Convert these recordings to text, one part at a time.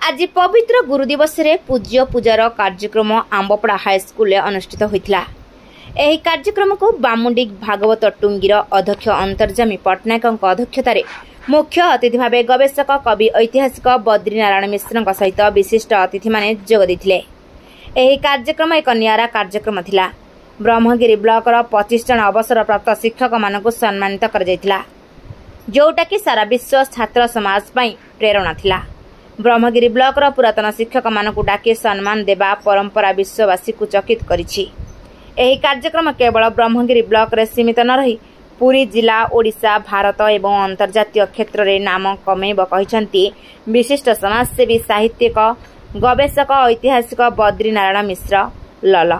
आज पवित्र गुरु दिवस रे पूज्य पूजार कार्यक्रम आंबपड़ा हाईस्कूल अनुष्ठित होता। यह कार्यक्रम को बामुंडी भागवत टुंगीर अध्यक्ष अंतर्जामी पट्टनायक अध्यक्षतार मुख्य अतिथि भाव गवेषक कवि ऐतिहासिक बद्रीनारायण मिश्र सहित विशिष्ट अतिथि माने जोग देथिले। यह कार्यक्रम एक नियारा कार्यक्रम थिला। ब्रह्मगिरी ब्लॉकर 25 जन अवसर प्राप्त शिक्षक मानक सम्मानित कर जायतिला, जोटा कि सारा विश्व छात्र समाज पई प्रेरणा थिला। ब्रह्मगिरी ब्लॉकर पुरातन शिक्षक मानक डाके सम्मान देवा परंपरा विश्ववासी को चकित करिछि। एही कार्यक्रम केवल ब्रह्मगिरी ब्लॉक रे सीमित न रही पूरी जिला ओडिशा भारत एवं अंतर्जातीय क्षेत्र रे नाम कमेब कहिसंती विशिष्ट समाजसेवी साहित्यिक गवेषक ऐतिहासिक बद्रीनारायण मिश्र लल।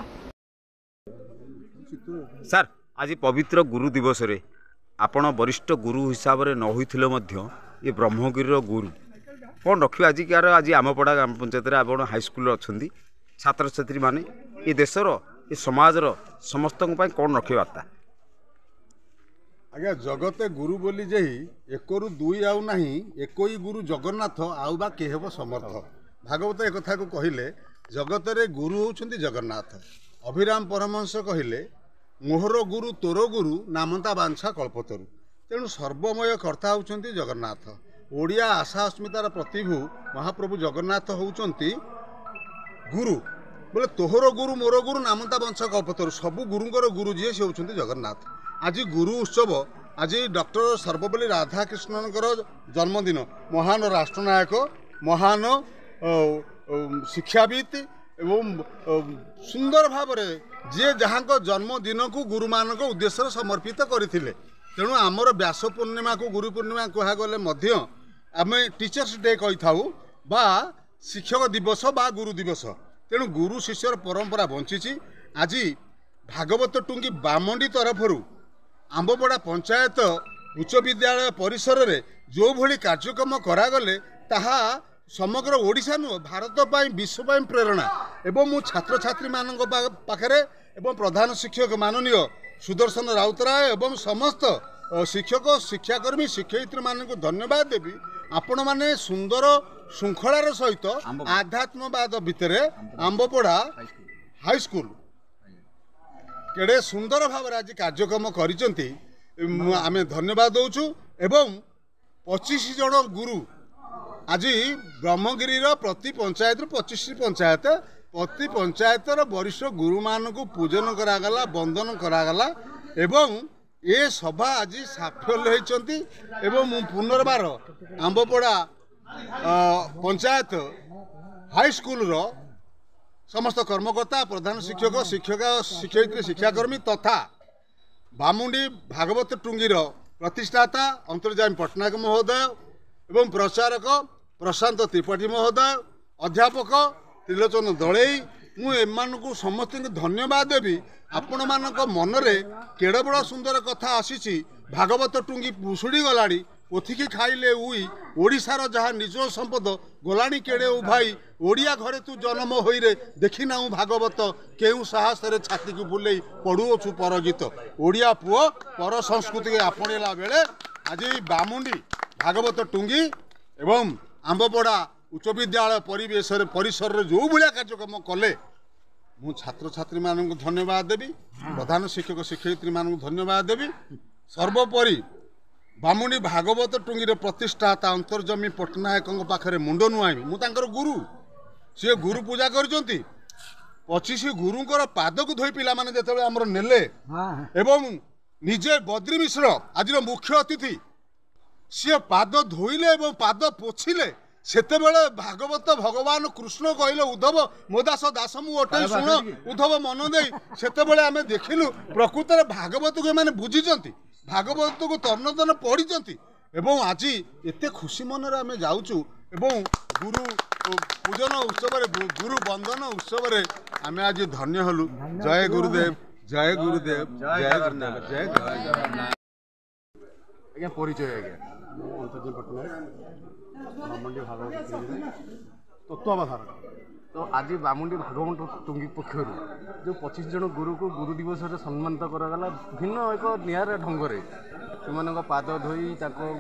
सर, आज पवित्र गुरु दिवस रे आपण वरिष्ठ गुरु हिसाब रे न होइथिले मध्य ये ब्रह्मगिरी गुरु कौन रखिए आज कार आज आमपड़ा ग्राम पंचायत आप हाईस्कूल अच्छा छात्र छात्री माने ये देशर ये समाजर समस्त कौन रखे बार्ता आज्ञा जगते गुरु बोली जही एकरु दुई आउ नाही एकोई गुरु जगन्नाथ आउ बा केहब समर्थ। भागवत एक कथा को कहिले जगत रे गुरु होउछंती जगन्नाथ। अभिराम परमहंस कहिले मोहर गुरु तोर गुरु नामंता बांछा कल्पतरु। तेणु सर्वमय कर्ता होउछंती जगन्नाथ। ओडिया आशा अस्मितार प्रतिभू महाप्रभु जगन्नाथ होउचंती गुरु बोले तोहर गुरु मोर गुरु नामंता वंश कल्पतरु। सबु गुरुंकर गुरु जी से होउचंती जगन्नाथ। आज गुरु उत्सव आज डॉक्टर सर्वपल्ली राधाकृष्णनकर जन्मदिन महान राष्ट्रनायक महान शिक्षाविद एवं सुंदर भाव जी जहाँ जन्मदिन को गुरु मान उद्देश्य समर्पित करथिले। तेणु आमर व्यास पूर्णिमा को गुरु पूर्णिमा कहगले आम टीचर्स डे कही था बा शिक्षक दिवस बा गुरु दिवस। तेणु गुरु शिष्यर परंपरा बंची। आज भागवत टुंगी बामंडी तरफर आंबपड़ा पंचायत उच्च विद्यालय परिसर रे जो भली कार्यक्रम करागले ताहा समग्र ओडिशा नु भारत पाई विश्व पाई प्रेरणा। एवं मु छात्र छात्री मानक पाखरे एवं प्रधान शिक्षक माननीय सुदर्शन राउतराय एवं समस्त शिक्षक शिक्षाकर्मी शिक्षयित्री मानक धन्यवाद देवी। आपण माने सुंदर श्रृंखलार सहित आध्यात्मवाद भितर आंबपड़ा हाईस्कूल केड़े सुंदर भाव आज कार्यक्रम करिसेंती आमे धन्यवाद दउछु। एवं 25 जन गुरु आज ब्रह्मगिरी प्रति पंचायत 25 पंचायत प्रति पंचायतर वरिष्ठ गुरु मान को पूजन करागला वंदन करागला एवं ये सभा आज साफल्य होती। एवं पुनर्बार आंबपड़ा पंचायत हाईस्कूल समस्त कर्मकर्ता प्रधान शिक्षक शिक्षक शिक्षयित्री शिक्षाकर्मी तथा बामुंडी भागवत टुंगीर प्रतिष्ठाता अंतर्जामी पट्टनायक महोदय एवं प्रचारक प्रशांत त्रिपाठी महोदय अध्यापक त्रिलोचन दलई मु एमानकु समस्त धन्यवाद देवी। आपण मानक मनरे केड़े बड़ सुंदर कथा आसी भागवत टुंगी पुसुड़ी गलाड़ी पोथिकी खाइले उई ओडिशार जहाँ निज संपद गलाणी केड़े ओ भाई ओडिया घरे तू जन्म होई रे देखी ना भागवत केउ साहस रे छाती को बुले पढ़ुछु पर गीत ओडिया पुओ पर संस्कृति के आपणेला बेले आज बामुंडी भागवत टुंगी एवं आंबपड़ा उच्च विद्यालय परिसर जो भाया कार्यक्रम कले मु छात्र छात्री मानक धन्यवाद देवी। प्रधान शिक्षक शिक्षयित्री मानक धन्यवाद देवी। सर्वोपरि बामुंडी भागवत टुंगीर प्रतिष्ठाता अंतर्जमी पट्टनायक पाखे मुंड नुआईबी मु तांकर गुरु सी गुरु पूजा करचंती 25 गुरुंकर पाद को धोई पिला माने जेतेबेले हमर नेले एवं निजे बद्री मिश्र आज मुख्य अतिथि सी पाद धोइले एवं पाद पोछिले सेतेबेले भागवत भगवान कृष्ण कहले उद्धव मोदास दास मु ओटे सुन उद्धव मन दे सेतेबेले आमे देखिलु प्रकृत रे भागवत को माने बुझिचंती भागवत को तन तन पढ़ी एवं आज एते खुशी मन रे आमे जाउचु एवं गुरु पूजन उत्सव गुरु वंदन उत्सव आमे आज धन्य हलु। जय गुरुदेव जय गुरुदेव जय गुरुदेव जय गुरुदेव। आज्ञा परिचय आज्ञा अंतर्जमी पट्टनायक बामुंडी भागवत तत्वावधारक। तो आज बामुंडी भागवत टुंगी पक्षर जो 25 जन गुरु को गुरु दिवस सम्मानित करागला भिन्न एक नियारा ढंग से पाद धोई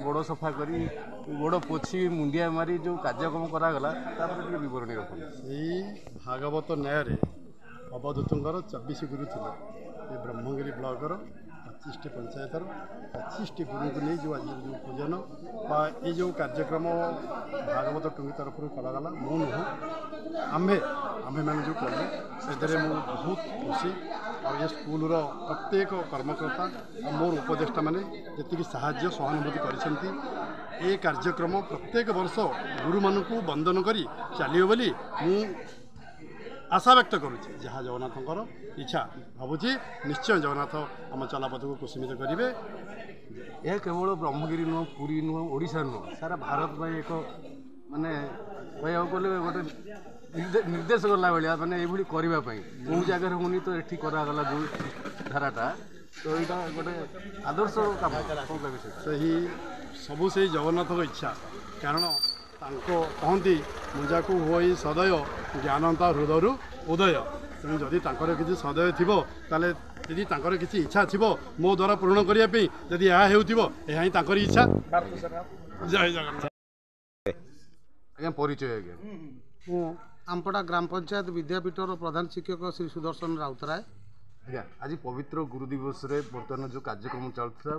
गोड़ सफा कर गोड़ पोछि मुंडिया मारी जो कार्यक्रम करागला बरणी रखुन भागवत न्याय अवधूतर 24 गुरु थे ये ब्रह्मगिरी ब्लॉकर 25टी पंचायतर 25टी गुरु को नहीं जो आज जो पूजन ये जो कार्यक्रम भागवत टुंगी तरफ करागला मु नुह आम्भे मैंने जो कले से बहुत खुशी और ये स्कूल प्रत्येक कर्मकर्ता मोर उपदेष्टा मैंने जी साहाय्य सहानुभूति कर ये कार्यक्रम प्रत्येक वर्ष गुरु मानक वंदन कर चलिए बोली मु आशा व्यक्त करुँचे जहाँ जगन्नाथर इच्छा भावुची निश्चय जगन्नाथ आम चलापथ को कुसुमित करेंगे। यह केवल ब्रह्मगिरी नुह पुरी नुह ओडिशा नुह सारा भारत में एक माने कह गले गोटे निर्देश गला भाया मैंने ये करने कौ जगार होनी तो ये करागला जो धाराटा तो यहाँ गोटे आदर्श काम कौन कहे से सबू से जगन्नाथ इच्छा कारण कहती मुंजा को हुई सदय ज्ञानता हृदय उदय तेणु जदि किसी सदय थी ताले यदि किसी इच्छा थी मो द्वारा पूर्ण करने जदि यह हो इच्छा। जय जगन्नाथ। आज्ञा परिचय आज्ञा आमपड़ा ग्राम पंचायत विद्यापीठर प्रधान शिक्षक श्री सुदर्शन राउतराय। आज्ञा आज पवित्र गुरु दिवस बर्तमान जो कार्यक्रम चलता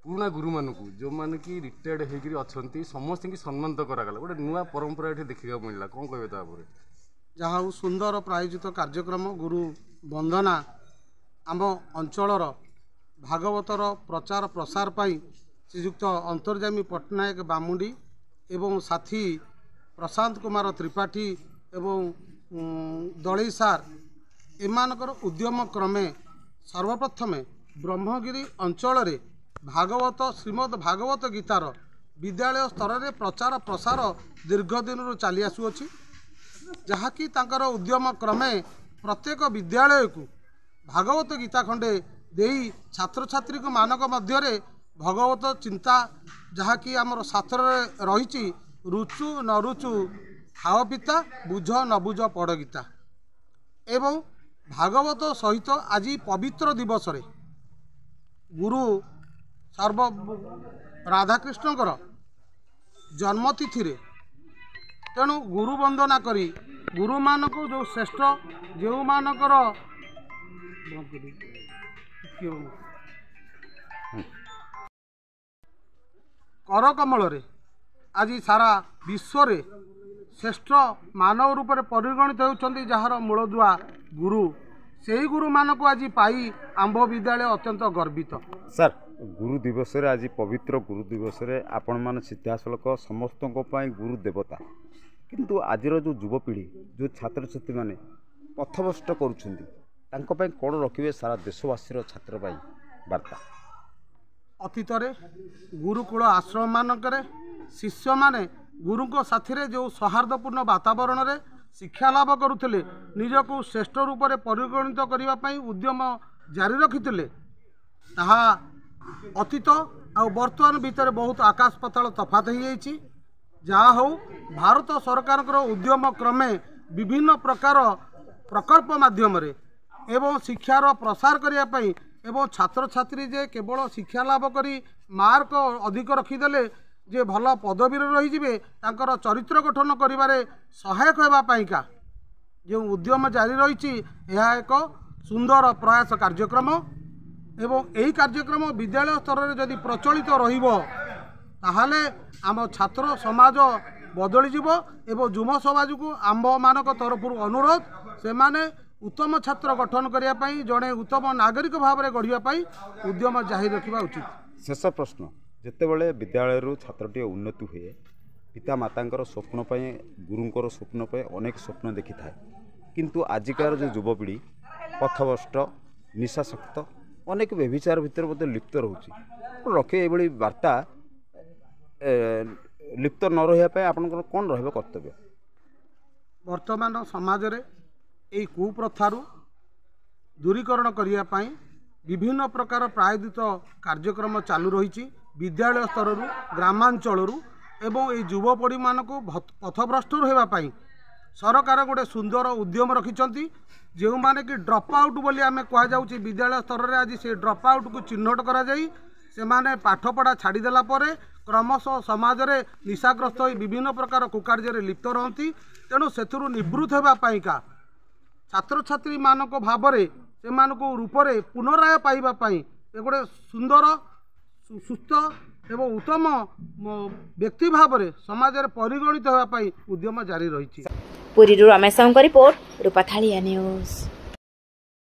पुराना गुरु मानक जो मैंने कि रिटायर्ड होती समस्त की सम्मानित करागला गोटे नुआ परंपरा ये देखा मिलला कौन कहे तापर जहाँ सुंदर प्रायोजित कार्यक्रम गुरु वंदना आम अंचलर भागवतर प्रचार प्रसार पाई श्रीयुक्त अंतर्जामी पट्टनायक बामुंडी एवं साथी प्रशांत कुमार त्रिपाठी एवं दलई सार एमानकर उद्यम क्रमे सर्वप्रथमे ब्रह्मगिरी अंचल भागवत श्रीमद भागवत गीतार विद्यालय स्तर में प्रचार प्रसार दीर्घ दिन चली आसुअछि जहाँकि तांकर उद्यम क्रमे प्रत्येक विद्यालय को भागवत गीता खंडे देई छात्र छात्री मानक मध्य भगवत चिंता जहाँकि आमर शास्त्र रही रुचु न रुचु खाओ पिता बुझ न बुझ पढ़ गीता एवं भागवत सहित आज पवित्र दिवस रे गुरु सर्व राधाकृष्णकर जन्मतिथि रे तेणु गुरु वंदना करी गुरु मानक जो श्रेष्ठ जो मानकर कर कमल रे आज सारा विश्व रे श्रेष्ठ मानव रूप में परिगणित होती जार मूलदुआ गुरु से ही गुरु मानक आज पाई आंब विद्यालय अत्यंत गर्वित। सर गुरु दिवस रे आज पवित्र गुरु दिवस रे आपण मान सिद्धासलक समस्त गुरु देवता किंतु आज जो युवपीढ़ी जो छात्र छात्री मैंने पथभ्रष्ट करुँच कौन रखिए सारा देशवासी छात्र वार्ता अतीत गुरुकुल आश्रम मानक शिष्य माने गुरु को साथी जो सौहार्दपूर्ण वातावरण रे शिक्षा लाभ करुले निजको श्रेष्ठ रूप से परिगणित करने उद्यम जारी रखिते ताहा अतीत आ वर्तमान भितर बहुत आकाश पाताल तफात हो जहाँ हो भारत सरकार उद्यम क्रमे विभिन्न प्रकार प्रकल्प माध्यम एवं शिक्षार प्रसार करने एवं छात्र छात्री जे केवल शिक्षा लाभ करी मार्क अधिक रखीदे जे भल पदवी रही चरित्र गठन करिबारे सहायक होगापाईका जो उद्यम जारी रही एक सुंदर प्रयास कार्यक्रम एवं यही कार्यक्रम विद्यालय स्तर में जदि प्रचलित ताहले आम छात्र समाज बदली जीव एवं युव समाज को आंब मानक तरफ अनुरोध से माने उत्तम छात्र गठन करने जड़े उत्तम नागरिक भाव में गढ़ाई उद्यम जारी रखा उचित। शेष प्रश्न जितेबाला विद्यालय छात्रटी उन्नति हुए पिता माता स्वप्न गुरुंर स्वप्न अनेक स्वप्न देखि था किंतु आजिकार जो युवपीढ़ी पथभ्रष्ट निशाशक्त अनेक व्यभिचार भितर मत लिप्त रोचे रखे ये वार्ता लिप्त न रही आपंकर कौन रहा कर्तव्य वर्तमान समाज रे यही कुप्रथारू दूरीकरण करने विभिन्न प्रकार प्रायोजित कार्यक्रम चालू रही विद्यालय स्तर ग्रामांचल एवं ये युवपीढ़ी मानक पथभ्रष्ट होगापाई सरकार गोटे सुंदर उद्यम रखिंट जो मैंने कि ड्रप आउट बोली आम कहुचे विद्यालय स्तर में आज से ड्रप आउट को चिन्हट कर ସେମାନେ ପାଠପଢ଼ା ଛାଡ଼ିଦେଲା ପରେ क्रमशः समाज रे निशाग्रस्त हो विभिन्न प्रकार कुकार्य लिप्त रहती। तेणु से निवृत्त होगापाईका छात्र छात्री मान भाव से रूप से पुनराय पाइबापी ए गोटे सुंदर सुस्थ एवं उत्तम व्यक्ति भाव में समाज में परिगणित होगापाई उद्यम जारी रही। पुरी रमेश रिपोर्ट रूपाथालिया न्यूज।